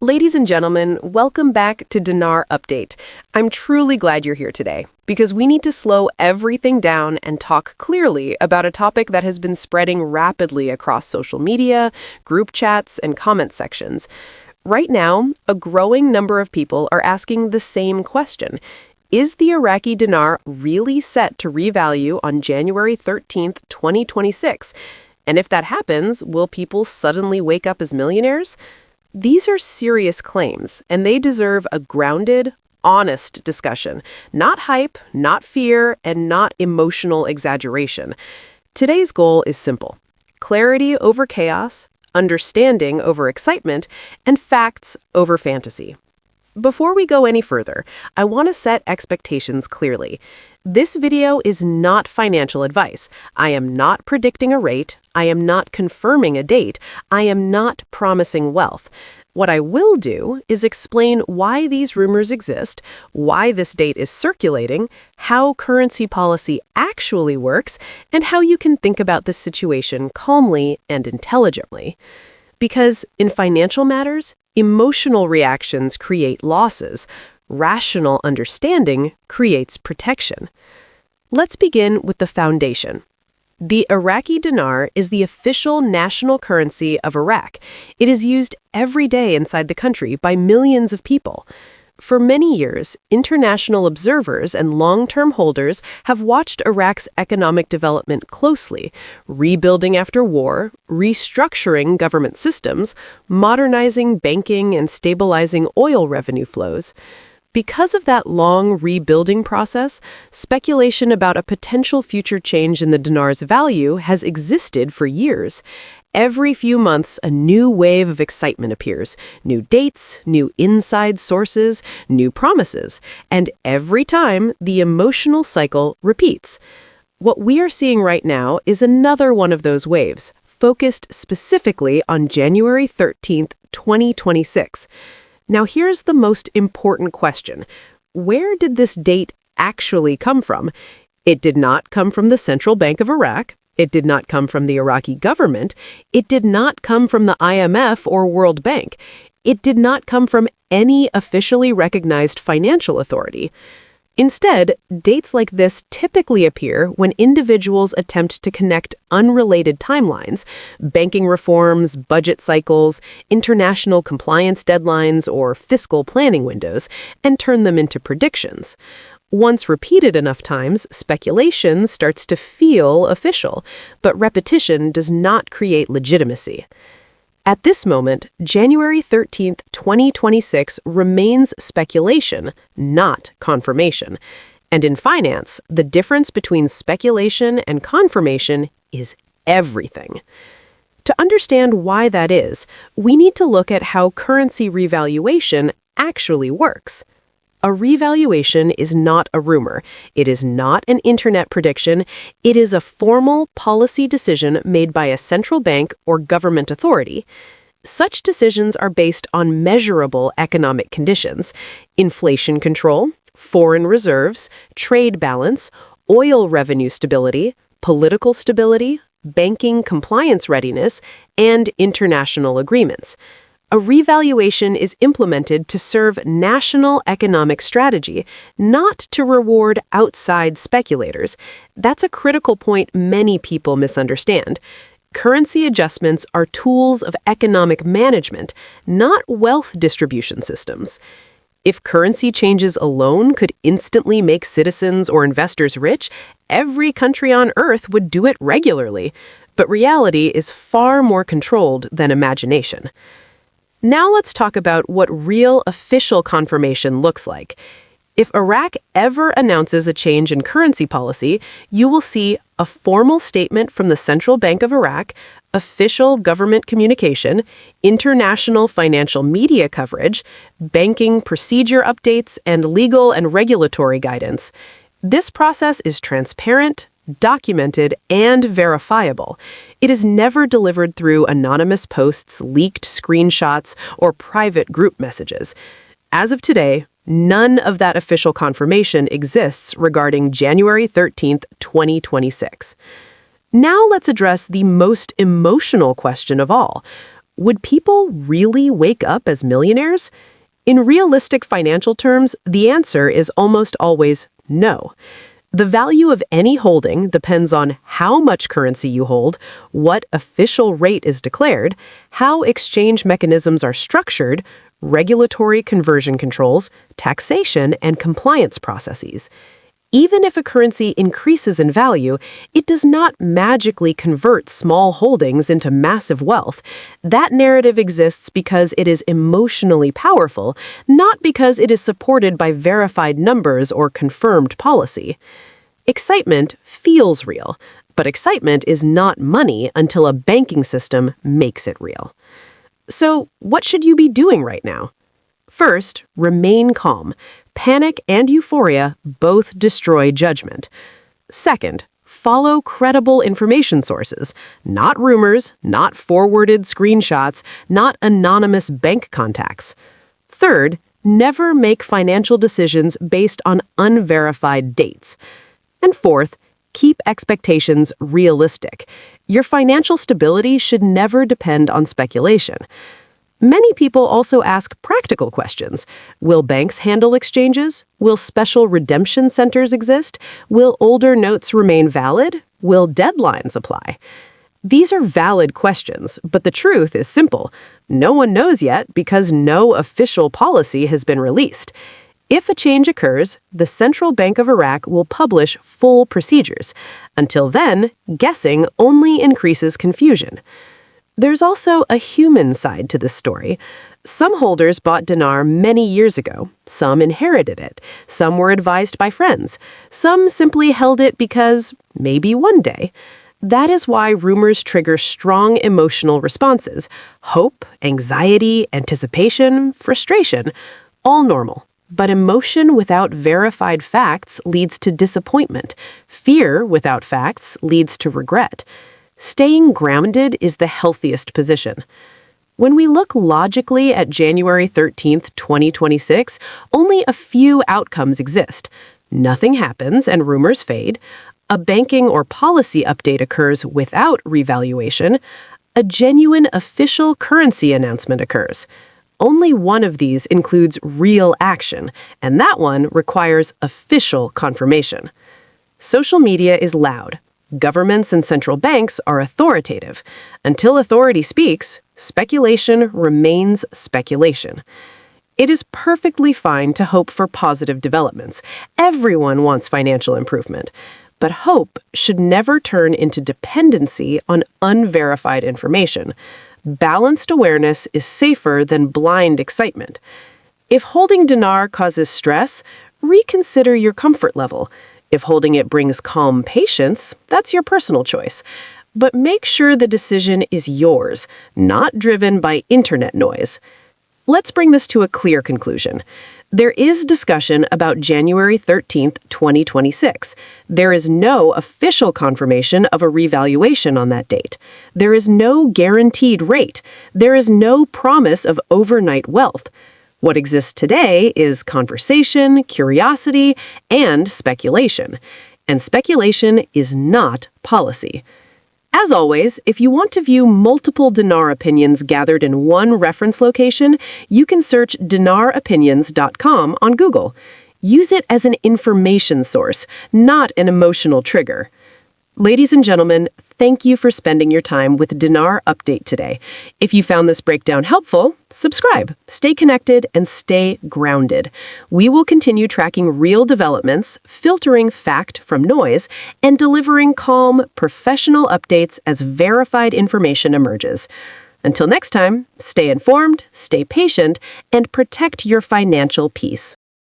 Ladies and gentlemen, welcome back to Dinar Update. I'm truly glad you're here today because we need to slow everything down and talk clearly about a topic that has been spreading rapidly across social media, group chats, and comment sections. Right now, a growing number of people are asking the same question. Is the Iraqi dinar really set to revalue on January 13th, 2026? And if that happens, will people suddenly wake up as millionaires? These are serious claims, and they deserve a grounded, honest discussion. Not hype, not fear, and not emotional exaggeration. Today's goal is simple: clarity over chaos, understanding over excitement, and facts over fantasy. Before we go any further, I want to set expectations clearly. This video is not financial advice. I am not predicting a rate. I am not confirming a date. I am not promising wealth. What I will do is explain why these rumors exist, why this date is circulating, how currency policy actually works, and how you can think about this situation calmly and intelligently. Because in financial matters, emotional reactions create losses. Rational understanding creates protection. Let's begin with the foundation. The Iraqi dinar is the official national currency of Iraq. It is used every day inside the country by millions of people. For many years, international observers and long-term holders have watched Iraq's economic development closely, rebuilding after war, restructuring government systems, modernizing banking, and stabilizing oil revenue flows. Because of that long rebuilding process, speculation about a potential future change in the dinar's value has existed for years. Every few months, a new wave of excitement appears. New dates, new inside sources, new promises. And every time, the emotional cycle repeats. What we are seeing right now is another one of those waves, focused specifically on January 13th, 2026. Now here's the most important question. Where did this date actually come from? It did not come from the Central Bank of Iraq. It did not come from the Iraqi government. It did not come from the IMF or World Bank. It did not come from any officially recognized financial authority. Instead, dates like this typically appear when individuals attempt to connect unrelated timelines, banking reforms, budget cycles, international compliance deadlines, or fiscal planning windows, and turn them into predictions. Once repeated enough times, speculation starts to feel official, but repetition does not create legitimacy. At this moment, January 13th, 2026 remains speculation, not confirmation. And in finance, the difference between speculation and confirmation is everything. To understand why that is, we need to look at how currency revaluation actually works. A revaluation is not a rumor. It is not an internet prediction. It is a formal policy decision made by a central bank or government authority. Such decisions are based on measurable economic conditions: inflation control, foreign reserves, trade balance, oil revenue stability, political stability, banking compliance readiness, and international agreements. A revaluation is implemented to serve national economic strategy, not to reward outside speculators. That's a critical point many people misunderstand. Currency adjustments are tools of economic management, not wealth distribution systems. If currency changes alone could instantly make citizens or investors rich, every country on Earth would do it regularly. But reality is far more controlled than imagination. Now let's talk about what real official confirmation looks like. If Iraq ever announces a change in currency policy, you will see a formal statement from the Central Bank of Iraq, official government communication, international financial media coverage, banking procedure updates, and legal and regulatory guidance. This process is transparent, documented, and verifiable. It is never delivered through anonymous posts, leaked screenshots, or private group messages. As of today, none of that official confirmation exists regarding January 13th, 2026. Now let's address the most emotional question of all. would people really wake up as millionaires? In realistic financial terms, the answer is almost always no. The value of any holding depends on how much currency you hold, what official rate is declared, how exchange mechanisms are structured, regulatory conversion controls, taxation, and compliance processes. Even if a currency increases in value, it does not magically convert small holdings into massive wealth. That narrative exists because it is emotionally powerful, not because it is supported by verified numbers or confirmed policy. Excitement feels real, but excitement is not money until a banking system makes it real. So, what should you be doing right now? First, remain calm. Panic and euphoria both destroy judgment. Second, follow credible information sources, not rumors, not forwarded screenshots, not anonymous bank contacts. Third, never make financial decisions based on unverified dates. And fourth, keep expectations realistic. Your financial stability should never depend on speculation. Many people also ask practical questions. Will banks handle exchanges? Will special redemption centers exist? Will older notes remain valid? Will deadlines apply? These are valid questions, but the truth is simple. No one knows yet because no official policy has been released. If a change occurs, the Central Bank of Iraq will publish full procedures. Until then, guessing only increases confusion. There's also a human side to this story. Some holders bought dinar many years ago. Some inherited it. Some were advised by friends. Some simply held it because maybe one day. That is why rumors trigger strong emotional responses. Hope, anxiety, anticipation, frustration. All normal. But emotion without verified facts leads to disappointment. Fear without facts leads to regret. Staying grounded is the healthiest position. When we look logically at January 13th, 2026, only a few outcomes exist. Nothing happens and rumors fade. A banking or policy update occurs without revaluation. A genuine official currency announcement occurs. Only one of these includes real action, and that one requires official confirmation. Social media is loud. Governments and central banks are authoritative. Until authority speaks, speculation remains speculation. It is perfectly fine to hope for positive developments. Everyone wants financial improvement. But hope should never turn into dependency on unverified information. Balanced awareness is safer than blind excitement. If holding dinar causes stress, reconsider your comfort level. If holding it brings calm patience, that's your personal choice. But make sure the decision is yours, not driven by internet noise. Let's bring this to a clear conclusion. There is discussion about January 13th, 2026. There is no official confirmation of a revaluation on that date. There is no guaranteed rate. There is no promise of overnight wealth. What exists today is conversation, curiosity, and speculation. And speculation is not policy. As always, if you want to view multiple dinar opinions gathered in one reference location, you can search dinaropinions.com on Google. Use it as an information source, not an emotional trigger. Ladies and gentlemen, thank you for spending your time with Dinar Update today. If you found this breakdown helpful, subscribe, stay connected, and stay grounded. We will continue tracking real developments, filtering fact from noise, and delivering calm, professional updates as verified information emerges. Until next time, stay informed, stay patient, and protect your financial peace.